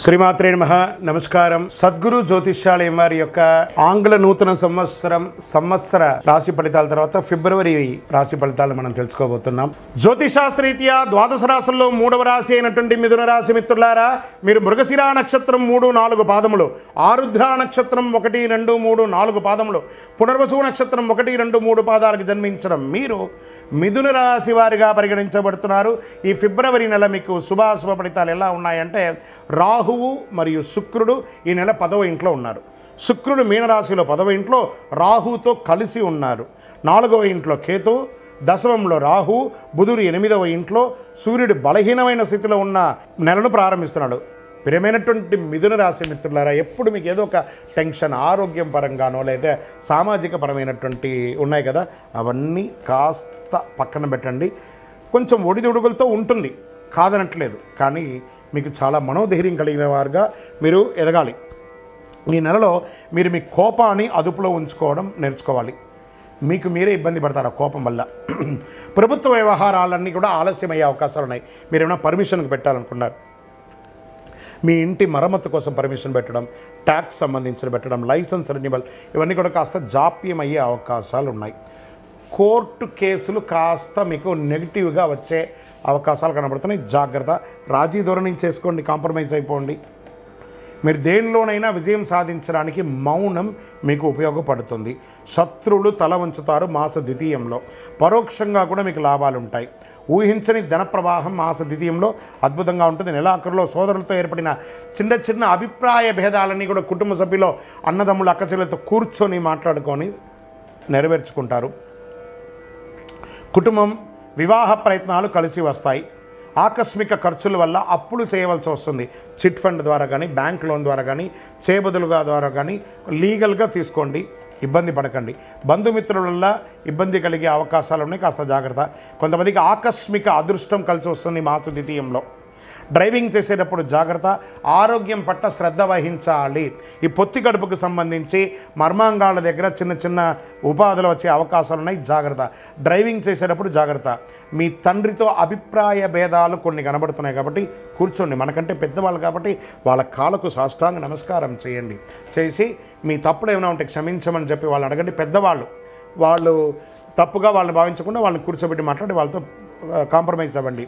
శ్రీమాత్రే నమః. నమస్కారం. సద్గురు జ్యోతిష్యాలయం వారి యొక్క ఆంగ్ల నూతన సంవత్సర రాశి ఫలితాల తర్వాత ఫిబ్రవరి రాశి ఫలితాలు మనం తెలుసుకోబోతున్నాం. జ్యోతిషాస్త్రరీత్యా ద్వాదశ రాశుల్లో 3వ రాశి అయినటువంటి మిథున రాశి మిత్రులారా, మీరు మృగశిర నక్షత్రం 3, 4 పాదములు, ఆరుద్ర నక్షత్రం 1, 2, 3, 4 పాదములు, పునర్వసు నక్షత్రం 1, 2, 3 పాదాలకు జన్మించడం మీరు మిథున రాశి వారిగా పరిగణించబడుతున్నారు. ఈ ఫిబ్రవరి నెల మీకు శుభాశుభ ఫలితాలు ఎలా ఉన్నాయంటే, రాహువు మరియు శుక్రుడు ఈ నెల 10వ ఇంట్లో ఉన్నారు. శుక్రుడు మీనరాశిలో 10వ ఇంట్లో రాహువుతో కలిసి ఉన్నారు. 4వ ఇంట్లో కేతు, దశమంలో రాహు, బుధుడు 8వ ఇంట్లో, సూర్యుడు బలహీనమైన స్థితిలో ఉన్న నెలను ప్రారంభిస్తున్నాడు. ప్రియమైనటువంటి మిథున రాశి మిత్రులారా, ఎప్పుడు మీకు ఏదో ఒక టెన్షన్, ఆరోగ్యం పరంగానో లేదా సామాజిక పరమైనటువంటి ఉన్నాయి కదా, అవన్నీ కాస్త పక్కన పెట్టండి. కొంచెం ఒడిదుడుగులతో ఉంటుంది, కాదనట్లేదు, కానీ మీకు చాలా మనోధైర్యం కలిగిన వారుగా మీరు ఎదగాలి. ఈ నెలలో మీరు మీ కోపాన్ని అదుపులో ఉంచుకోవడం నేర్చుకోవాలి. మీకు మీరే ఇబ్బంది పడతారు ఆ కోపం వల్ల. ప్రభుత్వ వ్యవహారాలన్నీ కూడా ఆలస్యమయ్యే అవకాశాలు ఉన్నాయి. మీరు ఏమైనా పర్మిషన్కి పెట్టాలనుకున్నారు, మీ ఇంటి మరమ్మతు కోసం పర్మిషన్ పెట్టడం, ట్యాక్స్ సంబంధించిన పెట్టడం, లైసెన్స్ రెన్యువల్, ఇవన్నీ కూడా కాస్త జాప్యం అయ్యే అవకాశాలు ఉన్నాయి. కోర్టు కేసులు కాస్త మీకు నెగిటివ్గా వచ్చే అవకాశాలు కనబడుతున్నాయి. జాగ్రత్త. రాజీ ధోరణి చేసుకోండి, కాంప్రమైజ్ అయిపోండి. మీరు దేనిలోనైనా విజయం సాధించడానికి మౌనం మీకు ఉపయోగపడుతుంది. శత్రువులు తల వంచుతారు మాస ద్వితీయంలో. పరోక్షంగా కూడా మీకు లాభాలు ఉంటాయి. ఊహించని ధన ప్రవాహం మాస ద్వితీయంలో అద్భుతంగా ఉంటుంది. నెలాఖరులో సోదరులతో ఏర్పడిన చిన్న చిన్న అభిప్రాయ భేదాలన్నీ కూడా కుటుంబ సభ్యులు, అన్నదమ్ములు, అక్కచెల్లెలతో కూర్చొని మాట్లాడుకొని నెరవేర్చుకుంటారు. కుటుంబం, వివాహ ప్రయత్నాలు కలిసి వస్తాయి. ఆకస్మిక ఖర్చుల వల్ల అప్పులు చేయవలసి వస్తుంది. చిట్ ఫండ్ ద్వారా కానీ, బ్యాంక్ లోన్ ద్వారా కానీ, చేబదులుగా ద్వారా కానీ లీగల్గా తీసుకోండి, ఇబ్బంది పడకండి. బంధుమిత్రుల వల్ల ఇబ్బంది కలిగే అవకాశాలు ఉన్నాయి, కాస్త జాగ్రత్త. కొంతమందికి ఆకస్మిక అదృష్టం కలిసి వస్తుంది మాస ద్వితీయంలో. డ్రైవింగ్ చేసేటప్పుడు జాగ్రత్త. ఆరోగ్యం పట్ల శ్రద్ధ వహించాలి. ఈ పొత్తి కడుపుకు సంబంధించి మర్మాంగాల దగ్గర చిన్న చిన్న ఉపాధులు వచ్చే అవకాశాలు ఉన్నాయి, జాగ్రత్త. డ్రైవింగ్ చేసేటప్పుడు జాగ్రత్త. మీ తండ్రితో అభిప్రాయ భేదాలు కొన్ని కనబడుతున్నాయి కాబట్టి కూర్చోండి. మనకంటే పెద్దవాళ్ళు కాబట్టి వాళ్ళ కాళ్ళకు సాష్టాంగ నమస్కారం చేయండి. చేసి మీ తప్పులు ఏమైనా ఉంటే క్షమించమని చెప్పి వాళ్ళు అడగండి. పెద్దవాళ్ళు, వాళ్ళు తప్పుగా వాళ్ళని భావించకుండా వాళ్ళని కూర్చోబెట్టి మాట్లాడి వాళ్ళతో కాంప్రమైజ్ అవ్వండి.